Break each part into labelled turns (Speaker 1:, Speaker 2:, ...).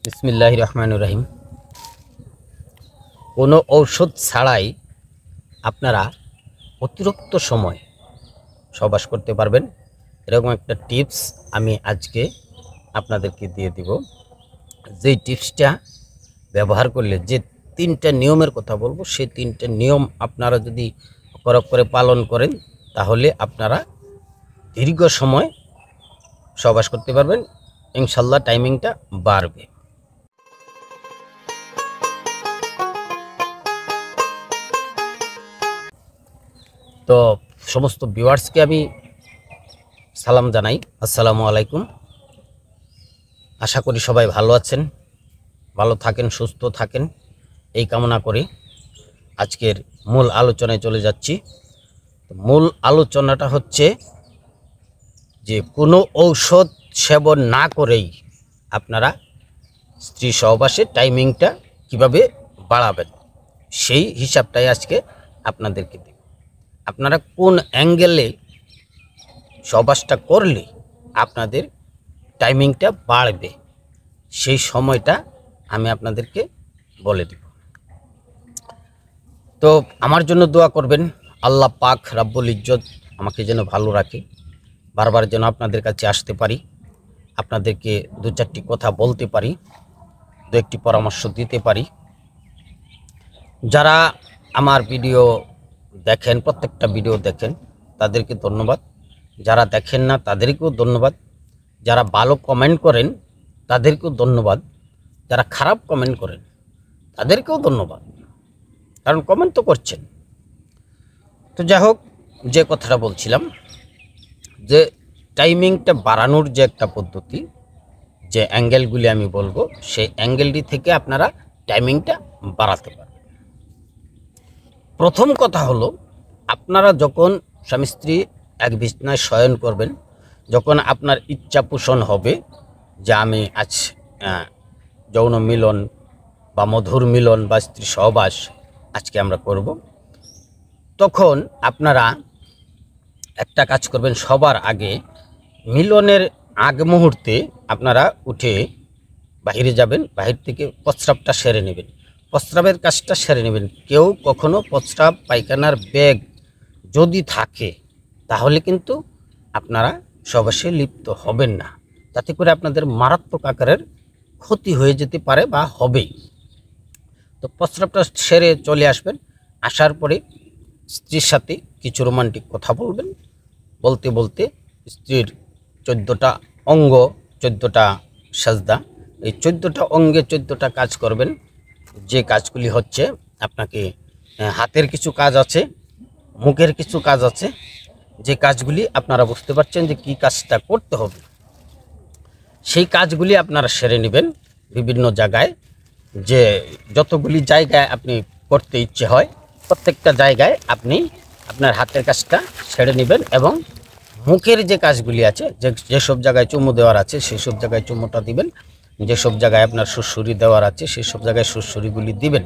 Speaker 1: বিসমিল্লাহির রহমানির রহিম। কোনো ঔষধ ছাড়াই আপনারা অতিরিক্ত সময় সহবাস করতে পারবেন, এরকম একটা টিপস আমি আজকে আপনাদেরকে দিয়ে দিব। যেই টিপসটা ব্যবহার করলে যে তিনটা নিয়মের কথা বলবো, সেই তিনটা নিয়ম আপনারা যদি কড়ক করে পালন করেন তাহলে আপনারা দীর্ঘ সময় সহবাস করতে পারবেন, ইনশাল্লাহ টাইমিংটা বাড়বে। তো সমস্ত ভিউয়ার্সকে আমি সালাম জানাই, আসসালামু আলাইকুম। আশা করি সবাই ভালো আছেন, ভালো থাকেন, সুস্থ থাকেন, এই কামনা করে আজকের মূল আলোচনায় চলে যাচ্ছি। মূল আলোচনাটা হচ্ছে যে কোনো ঔষধ সেবন না করেই আপনারা স্ত্রী সহবাসের টাইমিংটা কিভাবে বাড়াবেন, সেই হিসাবটাই আজকে আপনাদেরকে দেব। আপনারা কোন অ্যাঙ্গেলে সহবাসটা করলে আপনাদের টাইমিংটা বাড়বে, সেই সময়টা আমি আপনাদেরকে বলে দেব। তো আমার জন্য দোয়া করবেন, আল্লাহ পাক রাব্বুল ইজ্জত আমাকে যেন ভালো রাখে, বারবার যেন আপনাদের কাছে আসতে পারি, আপনাদেরকে দু চারটি কথা বলতে পারি, দু একটি পরামর্শ দিতে পারি। যারা আমার ভিডিও দেখেন, প্রত্যেকটা ভিডিও দেখেন, তাদেরকে ধন্যবাদ। যারা দেখেন না তাদেরকেও ধন্যবাদ। যারা ভালো কমেন্ট করেন তাদেরকেও ধন্যবাদ। যারা খারাপ কমেন্ট করেন তাদেরকেও ধন্যবাদ, কারণ কমেন্ট তো করছেন। তো যাই হোক, যে কথাটা বলছিলাম, যে টাইমিংটা বাড়ানোর যে একটা পদ্ধতি, যে অ্যাঙ্গেলগুলি আমি বলবো, সেই অ্যাঙ্গেলটি থেকে আপনারা টাইমিংটা বাড়াতে পারেন। প্রথম কথা হলো, আপনারা যখন স্বামী স্ত্রী এক বিছানায় শয়ন করবেন, যখন আপনার ইচ্ছা পোষণ হবে যে আমি আজ যৌন মিলন বা মধুর মিলন বা স্ত্রী সহবাস আজকে আমরা করব, তখন আপনারা একটা কাজ করবেন। সবার আগে মিলনের আগ মুহূর্তে আপনারা উঠে বাহিরে যাবেন, বাহির থেকে প্রস্রাবটা সেরে নেবেন, প্রস্রাবের কাজটা সেরে নেবেন। কেউ কখনো প্রস্রাব পায়খানার ব্যাগ যদি থাকে তাহলে কিন্তু আপনারা সহবাসে লিপ্ত হবেন না, তাতে করে আপনাদের মারাত্মক আকারের ক্ষতি হয়ে যেতে পারে বা হবেই। তো প্রস্রাবটা সেরে চলে আসবেন, আসার পরে স্ত্রীর সাথে কিছু রোমান্টিক কথা বলবেন, বলতে বলতে স্ত্রীর 14টা অঙ্গ, 14টা সাজদা, এই 14টা অঙ্গে 14টা কাজ করবেন। যে কাজগুলি হচ্ছে, আপনাকে হাতের কিছু কাজ আছে, মুখের কিছু কাজ আছে, যে কাজগুলি আপনারা বুঝতে পারছেন যে কী কাজটা করতে হবে, সেই কাজগুলি আপনারা সেরে নেবেন। বিভিন্ন জায়গায়, যে যতগুলি জায়গায় আপনি করতে ইচ্ছে হয়, প্রত্যেকটা জায়গায় আপনি আপনার হাতের কাজটা সেরে নেবেন, এবং মুখের যে কাজগুলি আছে, যেসব জায়গায় চুমু দেওয়ার আছে সেসব জায়গায় চুমুটা দিবেন, যেসব জায়গায় আপনার সুড়সুড়ি দেওয়ার আছে সেসব জায়গায় সুড়সুড়িগুলি দিবেন।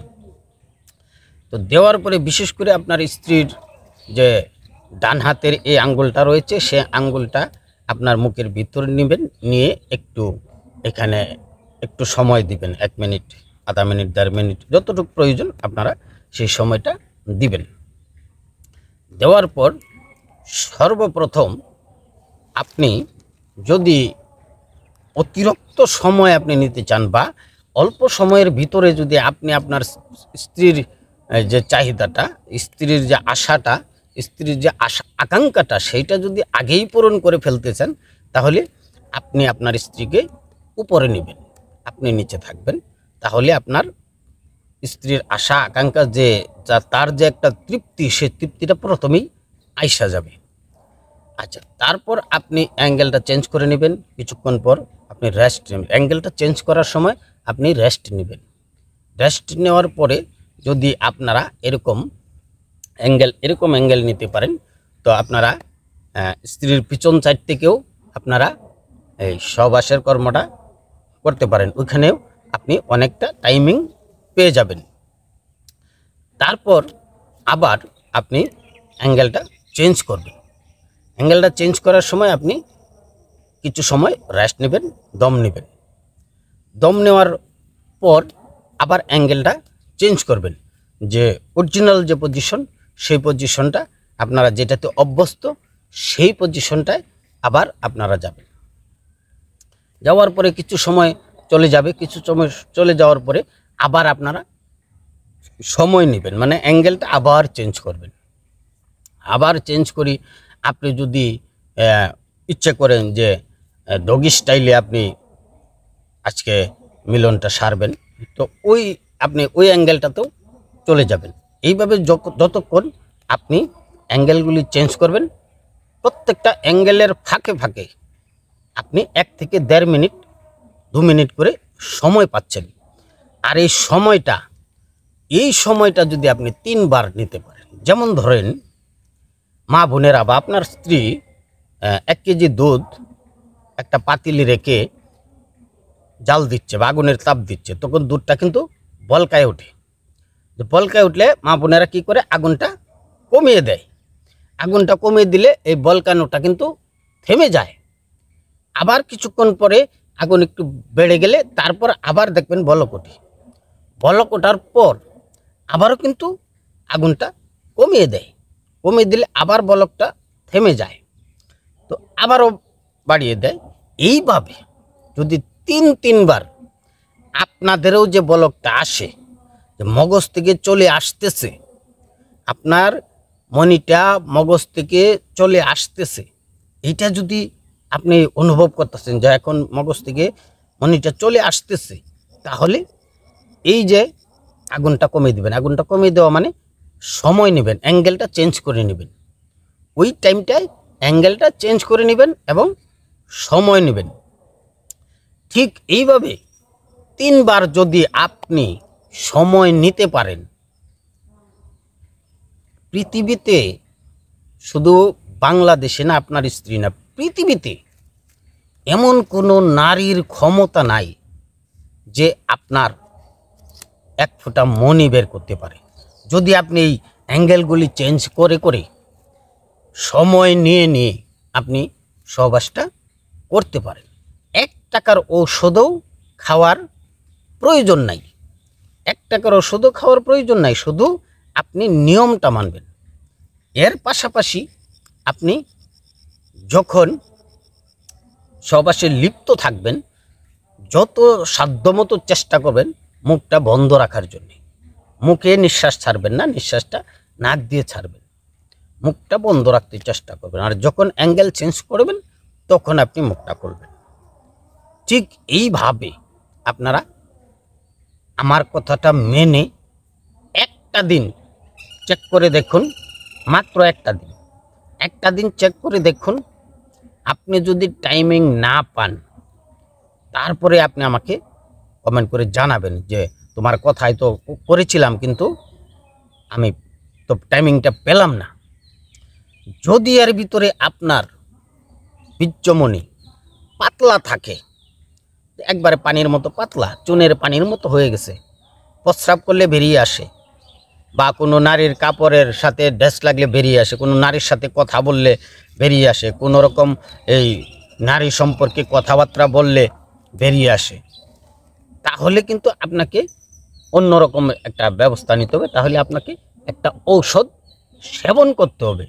Speaker 1: তো দেওয়ার পরে বিশেষ করে আপনার স্ত্রীর যে ডান হাতের এই আঙ্গুলটা রয়েছে, সে আঙ্গুলটা আপনার মুখের ভিতরে নেবেন, নিয়ে একটু এখানে একটু সময় দিবেন, 1 মিনিট, আধা মিনিট, 1.5 মিনিট, যতটুকু প্রয়োজন আপনারা সেই সময়টা দিবেন। দেওয়ার পর সর্বপ্রথম আপনি যদি অতিরিক্ত সময় আপনি নিতে চান, বা অল্প সময়ের ভিতরে যদি আপনি আপনার স্ত্রীর যে চাহিদাটা, স্ত্রীর যে আশাটা, স্ত্রীর যে আকাঙ্ক্ষাটা, সেইটা যদি আগেই পূরণ করে ফেলতে চান, তাহলে আপনি আপনার স্ত্রীকে উপরে নেবেন, আপনি নিচে থাকবেন। তাহলে আপনার স্ত্রীর আশা আকাঙ্ক্ষা যে তার যে একটা তৃপ্তি, সেই তৃপ্তিটা প্রথমেই আইসা যাবে। আচ্ছা, তারপর আপনি অ্যাঙ্গেলটা চেঞ্জ করে নেবেন। কিছুক্ষণ পর আপনি রেস্ট নেবেন, অ্যাঙ্গেলটা চেঞ্জ করার সময় আপনি রেস্ট নেবেন। রেস্ট নেওয়ার পরে যদি আপনারা এরকম অ্যাঙ্গেল নিতে পারেন, তো আপনারা স্ত্রীর পিছন সাইড থেকেও আপনারা এই সহবাসের কর্মটা করতে পারেন, ওইখানেও আপনি অনেকটা টাইমিং পেয়ে যাবেন। তারপর আবার আপনি অ্যাঙ্গেলটা চেঞ্জ করবেন। অ্যাঙ্গেলটা চেঞ্জ করার সময় আপনি কিছু সময় রেস্ট নেবেন, দম নেবেন। দম নেওয়ার পর আবার অ্যাঙ্গেলটা চেঞ্জ করবেন, যে অরিজিনাল যে পজিশন সেই পজিশনটা আপনারা যেটাতে অভ্যস্ত সেই পজিশনটায় আবার আপনারা যাবেন। যাওয়ার পরে কিছু সময় চলে যাবে, কিছু সময় চলে যাওয়ার পরে আবার আপনারা সময় নেবেন, মানে অ্যাঙ্গেলটা আবার চেঞ্জ করবেন। আবার চেঞ্জ করি আপনি যদি ইচ্ছে করেন যে ডগি স্টাইলে আপনি আজকে মিলনটা সারবেন, তো আপনি ওই অ্যাঙ্গেলটাতেও চলে যাবেন। এইভাবে যতক্ষণ আপনি অ্যাঙ্গেলগুলি চেঞ্জ করবেন, প্রত্যেকটা অ্যাঙ্গেলের ফাঁকে ফাঁকে আপনি 1 থেকে 1.5 মিনিট 2 মিনিট করে সময় পাচ্ছেন। আর এই সময়টা যদি আপনি 3 বার নিতে পারেন, যেমন ধরেন মা বোনেরা বা আপনার স্ত্রী 1 কেজি দুধ একটা পাতিলে রেখে জাল দিচ্ছে বা আগুনের তাপ দিচ্ছে, তখন দুধটা কিন্তু বলকায় ওঠে। বলকায় উঠলে মা বোনেরা কী করে, আগুনটা কমিয়ে দেয়। আগুনটা কমিয়ে দিলে এই বলকানোটা কিন্তু থেমে যায়। আবার কিছুক্ষণ পরে আগুন একটু বেড়ে গেলে তারপর আবার দেখবেন বলক ওঠে। বলক ওঠার পর আবারও কিন্তু আগুনটা কমিয়ে দেয়, কমিয়ে দিলে আবার বলকটা থেমে যায়, তো আবারও বাড়িয়ে দেয়। এইভাবে যদি 3 বার আপনাদেরও যে বলকটা আসে, যে মগজ থেকে চলে আসতেছে, আপনার মনিটা মগজ থেকে চলে আসতেছে, এইটা যদি আপনি অনুভব করতেছেন যে এখন মগজ থেকে মনিটা চলে আসতেছে, তাহলে এই যে আগুনটা কমিয়ে দেবেন। আগুনটা কমিয়ে দেওয়া মানে সময় নেবেন, অ্যাঙ্গেলটা চেঞ্জ করে নেবেন। ওই টাইমটায় অ্যাঙ্গেলটা চেঞ্জ করে নেবেন এবং সময় নেবেন। ঠিক এইভাবে 3 বার যদি আপনি সময় নিতে পারেন, পৃথিবীতে শুধু বাংলাদেশে না, আপনার স্ত্রী না, পৃথিবীতে এমন কোনো নারীর ক্ষমতা নাই যে আপনার 1 ফোঁটা মনি বের করতে পারে, যদি আপনি এই অ্যাঙ্গেলগুলি চেঞ্জ করে করে সময় নিয়ে নিয়ে আপনি সহবাসটা করতে পারেন। 1 টাকার ঔষধও খাওয়ার প্রয়োজন নাই, 1 টাকার ওষুধও খাওয়ার প্রয়োজন নাই, শুধু আপনি নিয়মটা মানবেন। এর পাশাপাশি আপনি যখন সহবাসে লিপ্ত থাকবেন, যত সাধ্যমতো চেষ্টা করবেন মুখটা বন্ধ রাখার জন্য। মুখে নিঃশ্বাস ছাড়বেন না, নিঃশ্বাসটা নাক দিয়ে ছাড়বেন, মুখটা বন্ধ রাখতে চেষ্টা করবেন। আর যখন অ্যাঙ্গেল চেঞ্জ করবেন তখন আপনি মুখটা খুলবেন। ঠিক এইভাবে আপনারা আমার কথাটা মেনে একটা দিন চেক করে দেখুন, মাত্র একটা দিন চেক করে দেখুন। আপনি যদি টাইমিং না পান, তারপরে আপনি আমাকে কমেন্ট করে জানাবেন যে তোমার কথাই তো করেছিলাম কিন্তু আমি তো টাইমিংটা পেলাম না। যদি এর ভিতরে আপনার বীর্যমণি পাতলা থাকে, একবারে পানির মতো পাতলা, চুনের পানির মতো হয়ে গেছে, প্রস্রাব করলে বেরিয়ে আসে, বা কোনো নারীর কাপড়ের সাথে ড্রেস লাগলে বেরিয়ে আসে, কোনো নারীর সাথে কথা বললে বেরিয়ে আসে, কোনো রকম এই নারী সম্পর্কে কথাবার্তা বললে বেরিয়ে আসে, তাহলে কিন্তু আপনাকে অন্যরকম একটা ব্যবস্থা নিতে হবে। তাহলে আপনাকে একটা ঔষধ সেবন করতে হবে।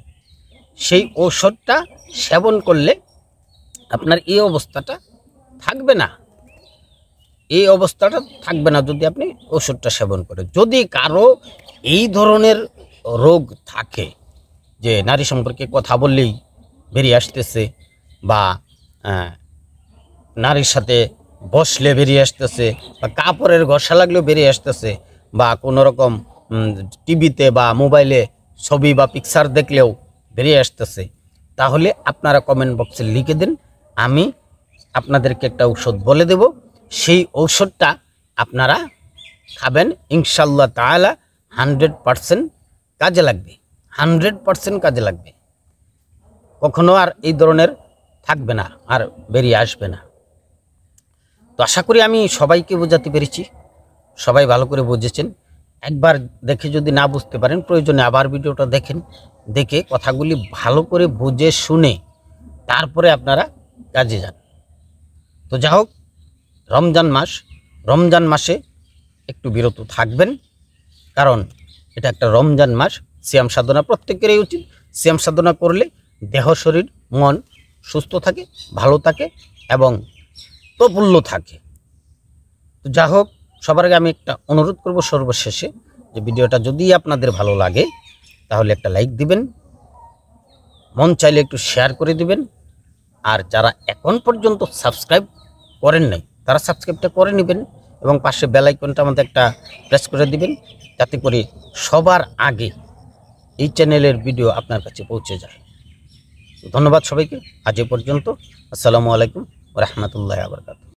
Speaker 1: সেই ঔষধটা সেবন করলে আপনার এই অবস্থাটা থাকবে না, যদি আপনি ওষুধটা সেবন করেন। যদি কারো এই ধরনের রোগ থাকে, যে নারী সম্পর্কে কথা বললেই বেরিয়ে আসতেছে, বা নারীর সাথে বসলে বেরিয়ে আসতেছে, বা কাপড়ের ঘষা লাগলেও বেরিয়ে আসতেছে, বা কোনো রকম টিভিতে বা মোবাইলে ছবি বা পিকচার দেখলেও বেরিয়ে আসতেছে, তাহলে আপনারা কমেন্ট বক্সে লিখে দিন, আমি আপনাদেরকে একটা ঔষধ বলে দেব। সেই ঔষধটা আপনারা খাবেন, ইনশাআল্লাহ তাআলা 100% কাজে লাগবে, 100% কাজে লাগবে। কখনো আর এই ধরনের থাকবে না, আর বেরিয়ে আসবে না। তো আশা করি আমি সবাইকে বোঝাতে পেরেছি, সবাই ভালো করে বুঝেছেন। একবার দেখে যদি না বুঝতে পারেন, প্রয়োজনে আবার ভিডিওটা দেখেন, দেখে কথাগুলি ভালো করে বুঝে শুনে তারপরে আপনারা কাজে যান। তো যা হোক, রমজান মাসে একটু বিরত থাকবেন, কারণ এটা একটা রমজান মাস। সিয়াম সাধনা প্রত্যেকেরই উচিত। সিয়াম সাধনা করলে দেহ শরীর মন সুস্থ থাকে, ভালো থাকে এবং প্রফুল্ল থাকে। তো যা হোক, সবার আগে আমি একটা অনুরোধ করব সর্বশেষে, যে ভিডিওটা যদি আপনাদের ভালো লাগে তাহলে একটা লাইক দিবেন, মন চাইলে একটু শেয়ার করে দিবেন। আর যারা এখন পর্যন্ত সাবস্ক্রাইব করেন নাই তারা সাবস্ক্রাইবটা করে নেবেন এবং পাশে বেল আইকনটা আমাদের একটা প্রেস করে দিবেন, যাতে করে সবার আগে এই চ্যানেলের ভিডিও আপনার কাছে পৌঁছে যায়। ধন্যবাদ সবাইকে। আজ এ পর্যন্ত। আসসালামু আলাইকুম ওয়া রাহমাতুল্লাহি ওয়া বারাকাতুহু।